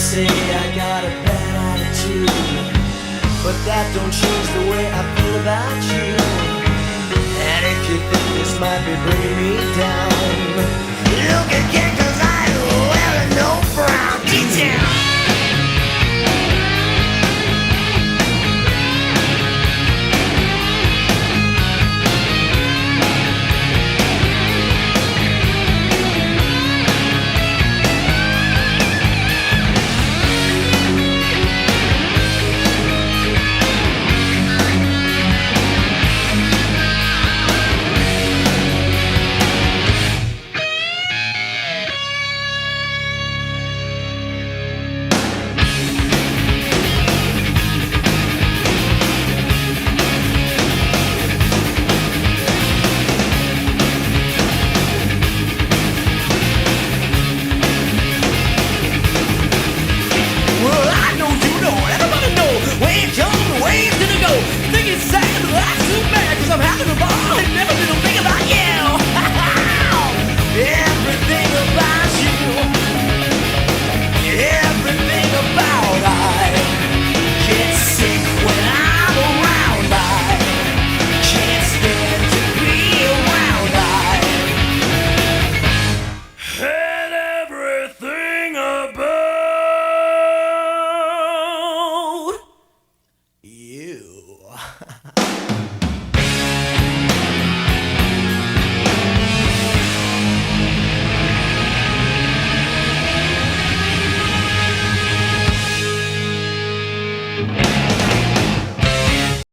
say I got a bad attitude, but that don't change the way I feel about you. And if you think this might be bringing me down, look again, 'cause I ain't wearing no frown. Get down. I'm having a ball and never did a thing about you. Everything about you, everything about I get sick when I'm around. I can't stand to be around. I had everything about you.